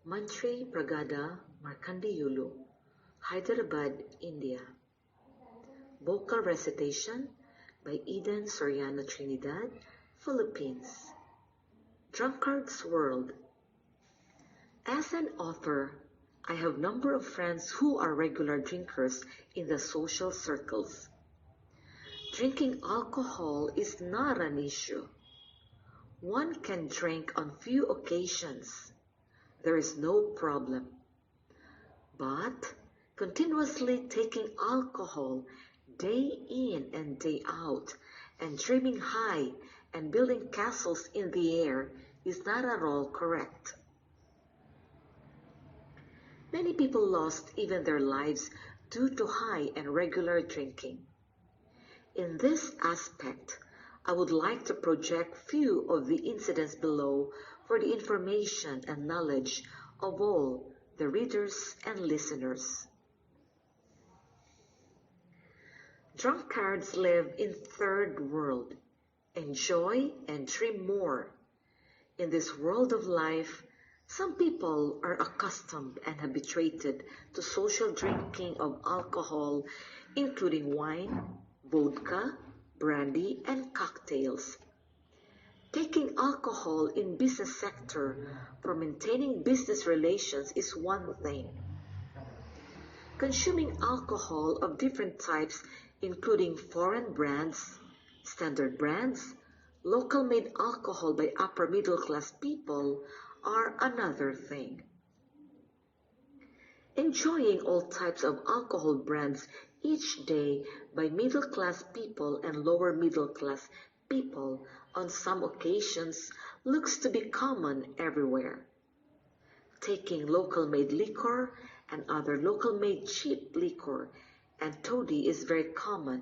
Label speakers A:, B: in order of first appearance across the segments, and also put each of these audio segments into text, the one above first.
A: Mantri Pragada Markandiyulu, Hyderabad, India. Vocal recitation by Eden Soriano Trinidad, Philippines. Drunkard's World. As an author, I have a number of friends who are regular drinkers in the social circles. Drinking alcohol is not an issue. One can drink on few occasions. There is no problem. But continuously taking alcohol day in and day out and dreaming high and building castles in the air is not at all correct. Many people lost even their lives due to high and regular drinking. In this aspect, I would like to project few of the incidents below for the information and knowledge of all the readers and listeners. Drunkards live in third world, enjoy and dream more. In this world of life, some people are accustomed and habituated to social drinking of alcohol, including wine, vodka, brandy, and cocktails. Taking alcohol in business sector for maintaining business relations is one thing. Consuming alcohol of different types, including foreign brands, standard brands, local-made alcohol by upper middle-class people, are another thing. Enjoying all types of alcohol brands each day by middle-class people and lower middle-class people on some occasions looks to be common everywhere. Taking local-made liquor and other local-made cheap liquor and toddy is very common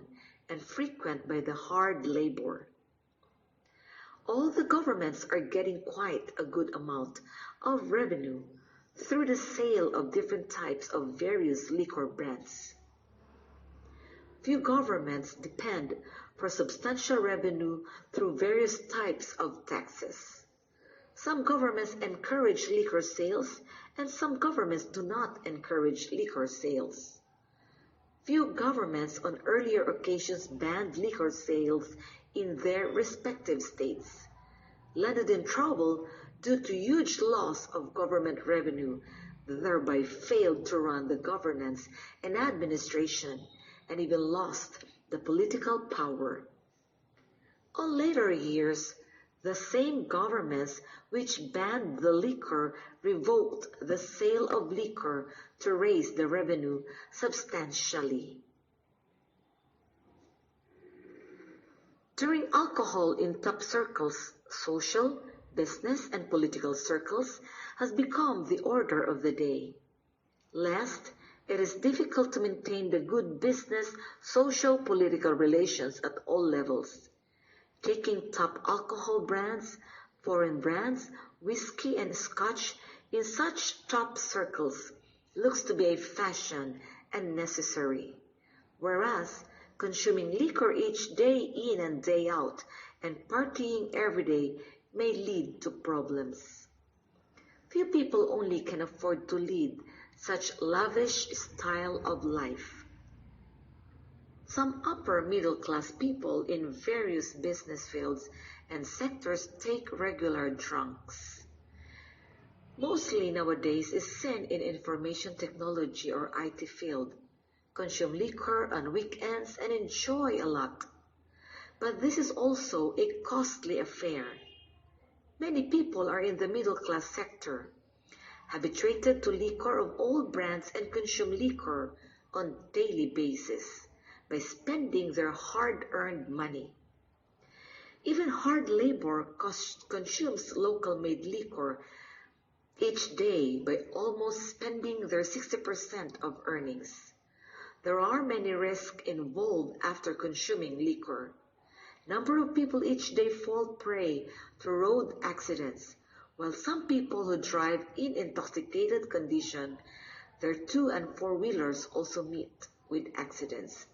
A: and frequent by the hard labor. All the governments are getting quite a good amount of revenue through the sale of different types of various liquor brands. Few governments depend for substantial revenue through various types of taxes. Some governments encourage liquor sales and some governments do not encourage liquor sales. Few governments on earlier occasions banned liquor sales in their respective states, landed in trouble due to huge loss of government revenue, thereby failed to run the governance and administration, and even lost the political power. On later years, the same governments which banned the liquor revoked the sale of liquor to raise the revenue substantially. During alcohol in top circles, social, business, and political circles has become the order of the day. Last, it is difficult to maintain the good business, social, political relations at all levels. Taking top alcohol brands, foreign brands, whiskey and scotch in such top circles looks to be a fashion and necessary, whereas consuming liquor each day in and day out and partying every day may lead to problems. Few people only can afford to lead such lavish style of life. Some upper middle class people in various business fields and sectors take regular drunks. Mostly nowadays is seen in information technology or IT field, consume liquor on weekends and enjoy a lot. But this is also a costly affair. Many people are in the middle class sector, habituated to liquor of all brands and consume liquor on daily basis by spending their hard-earned money. Even hard labor consumes local-made liquor each day by almost spending their 60% of earnings. There are many risks involved after consuming liquor. Number of people each day fall prey to road accidents, while some people who drive in intoxicated condition, their 2- and 4-wheelers also meet with accidents.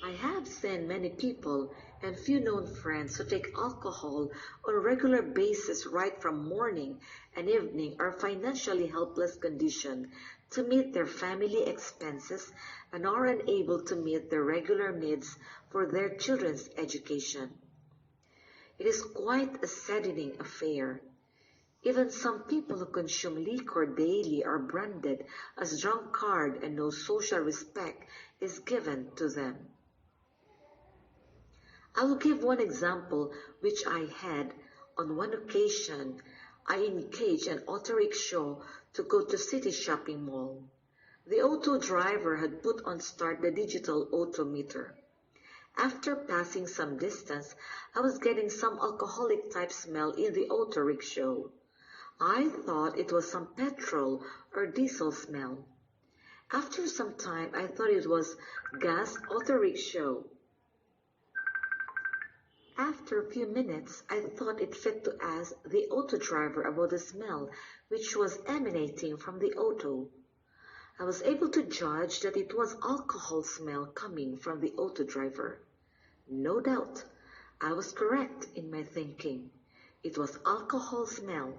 A: I have seen many people and few known friends who take alcohol on a regular basis right from morning and evening or financially helpless condition to meet their family expenses and are unable to meet their regular needs for their children's education. It is quite a saddening affair. Even some people who consume liquor daily are branded as drunkard and no social respect is given to them. I will give one example which I had. On one occasion, I engaged an auto rickshaw to go to City Shopping Mall. The auto driver had put on start the digital odometer. After passing some distance, I was getting some alcoholic type smell in the auto rickshaw. I thought it was some petrol or diesel smell. After some time, I thought it was gas auto rickshaw. After a few minutes, I thought it fit to ask the auto driver about the smell which was emanating from the auto. I was able to judge that it was alcohol smell coming from the auto driver. No doubt, I was correct in my thinking. It was alcohol smell.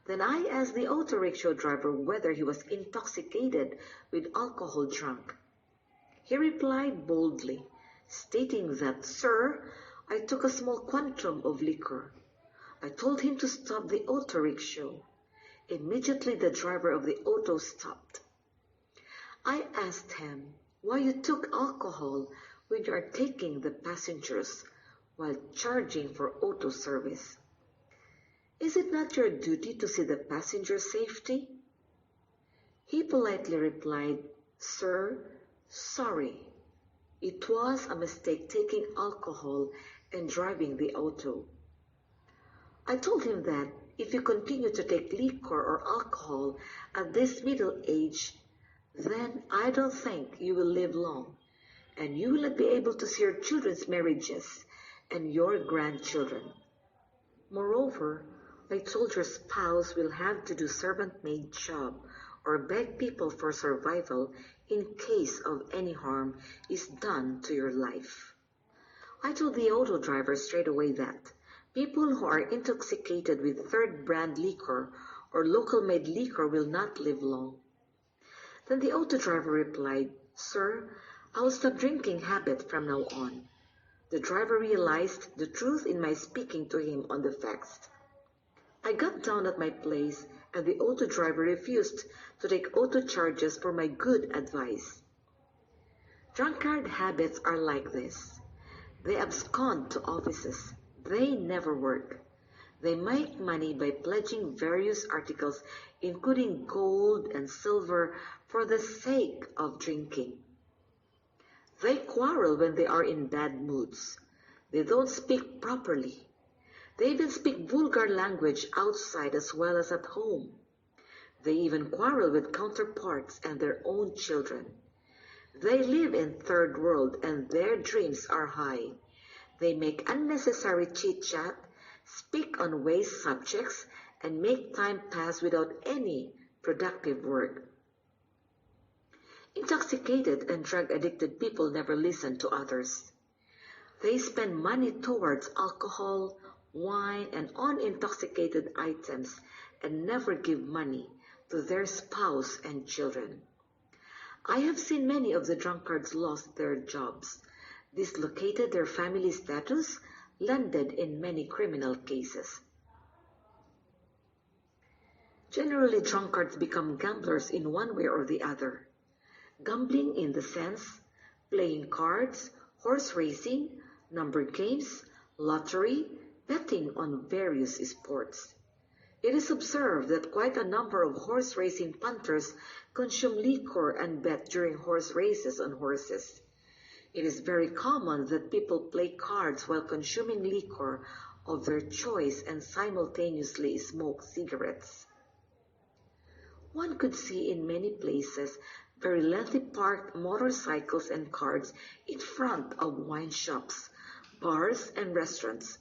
A: Then I asked the auto rickshaw driver whether he was intoxicated with alcohol drunk. He replied boldly, stating that, "Sir, I took a small quantum of liquor." I told him to stop the auto rickshaw. Immediately the driver of the auto stopped. I asked him why you took alcohol when you are taking the passengers while charging for auto service. Is it not your duty to see the passenger's safety? He politely replied, "Sir, sorry. It was a mistake taking alcohol and driving the auto." I told him that if you continue to take liquor or alcohol at this middle age, then I don't think you will live long, and you will not be able to see your children's marriages and your grandchildren. Moreover, I told your spouse will have to do servant maid job or beg people for survival in case of any harm is done to your life. I told the auto driver straight away that people who are intoxicated with third brand liquor or local made liquor will not live long. Then the auto driver replied, "Sir, I will stop drinking habit from now on." The driver realized the truth in my speaking to him on the facts. I got down at my place and the auto driver refused to take auto charges for my good advice. Drunkard habits are like this. They abscond to offices. They never work. They make money by pledging various articles, including gold and silver, for the sake of drinking. They quarrel when they are in bad moods. They don't speak properly. They even speak vulgar language outside as well as at home. They even quarrel with counterparts and their own children. They live in third world and their dreams are high. They make unnecessary chit-chat, speak on waste subjects, and make time pass without any productive work. Intoxicated and drug-addicted people never listen to others. They spend money towards alcohol, wine, and unintoxicated items and never give money to their spouse and children. I have seen many of the drunkards lost their jobs, dislocated their family status, landed in many criminal cases. Generally, drunkards become gamblers in one way or the other. Gambling in the sense, playing cards, horse racing, number games, lottery, betting on various sports. It is observed that quite a number of horse racing punters consume liquor and bet during horse races on horses. It is very common that people play cards while consuming liquor of their choice and simultaneously smoke cigarettes. One could see in many places very lengthy parked motorcycles and cars in front of wine shops, bars, and restaurants,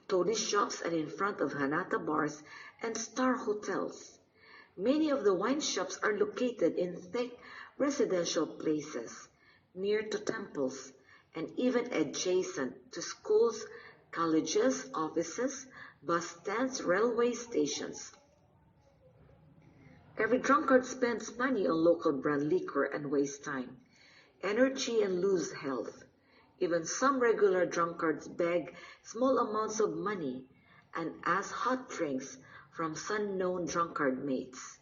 A: toddy shops, and in front of Hanata bars and star hotels. Many of the wine shops are located in thick residential places, near to temples, and even adjacent to schools, colleges, offices, bus stands, railway stations. Every drunkard spends money on local brand liquor and wastes time, energy, and lose health. Even some regular drunkards beg small amounts of money and ask hot drinks from unknown drunkard mates.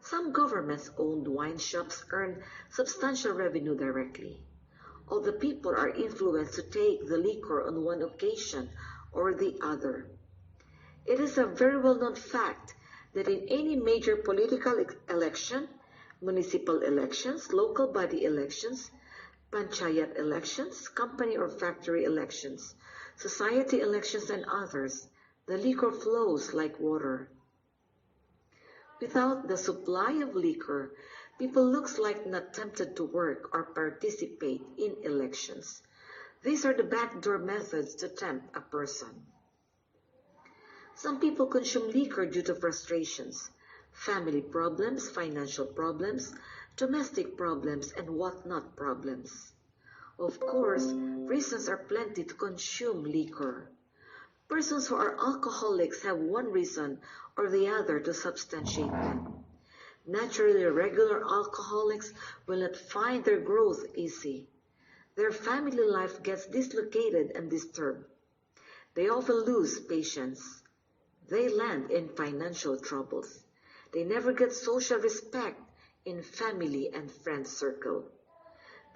A: Some government-owned wine shops earn substantial revenue directly. All the people are influenced to take the liquor on one occasion or the other. It is a very well-known fact that in any major political election, municipal elections, local body elections, panchayat elections, company or factory elections, society elections, and others, the liquor flows like water. Without the supply of liquor, people looks like not tempted to work or participate in elections. These are the backdoor methods to tempt a person. Some people consume liquor due to frustrations, family problems, financial problems, domestic problems, and whatnot problems. Of course, reasons are plenty to consume liquor. Persons who are alcoholics have one reason or the other to substantiate them. Naturally, regular alcoholics will not find their growth easy. Their family life gets dislocated and disturbed. They often lose patience. They land in financial troubles. They never get social respect in family and friend circle.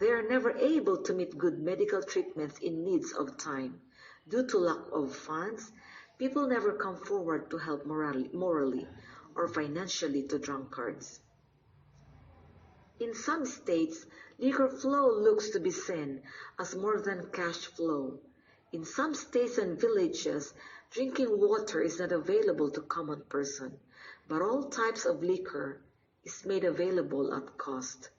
A: They are never able to meet good medical treatments in needs of time. Due to lack of funds, people never come forward to help morally or financially to drunkards. In some states, liquor flow looks to be seen as more than cash flow. In some states and villages, drinking water is not available to common person, but all types of liquor is made available at cost.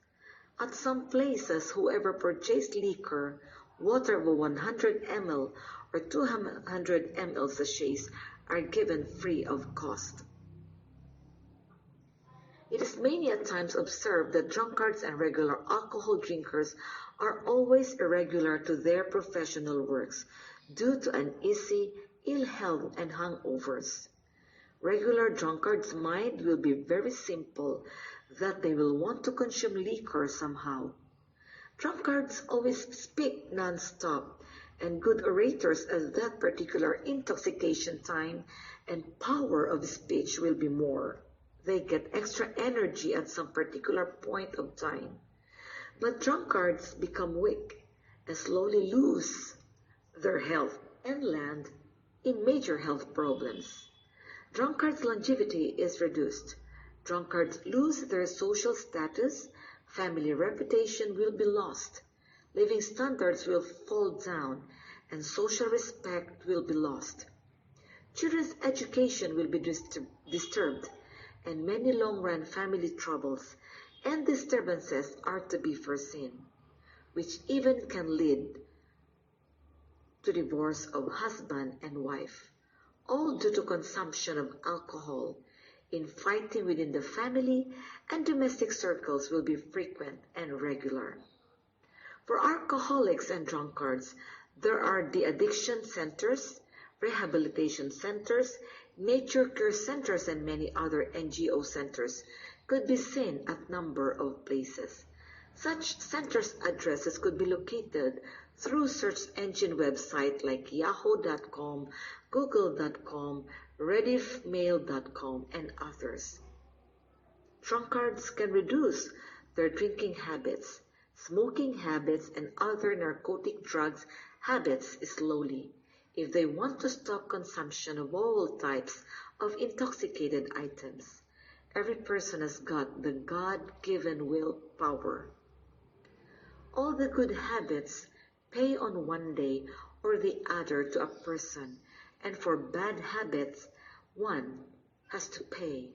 A: At some places, whoever purchased liquor, water of 100 ml or 200 ml sachets are given free of cost. It is many a times observed that drunkards and regular alcohol drinkers are always irregular to their professional works due to uneasy, ill health, and hangovers. Regular drunkards' mind will be very simple, that they will want to consume liquor somehow. Drunkards always speak non-stop, and good orators at that particular intoxication time and power of speech will be more. They get extra energy at some particular point of time. But drunkards become weak and slowly lose their health and land in major health problems. Drunkards' longevity is reduced. Drunkards lose their social status, family reputation will be lost, living standards will fall down, and social respect will be lost. Children's education will be disturbed, and many long-run family troubles and disturbances are to be foreseen, which even can lead to divorce of husband and wife, all due to consumption of alcohol. Infighting within the family and domestic circles will be frequent and regular. For alcoholics and drunkards, there are the addiction centers, rehabilitation centers, nature care centers, and many other NGO centers could be seen at number of places. Such centers' addresses could be located through search engine websites like yahoo.com, google.com, rediffmail.com, and others. Drunkards can reduce their drinking habits, smoking habits, and other narcotic drugs habits slowly if they want to stop consumption of all types of intoxicated items. Every person has got the God-given willpower. All the good habits pay on one day or the other to a person, and for bad habits, one has to pay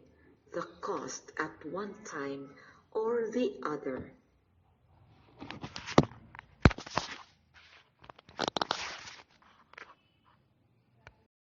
A: the cost at one time or the other.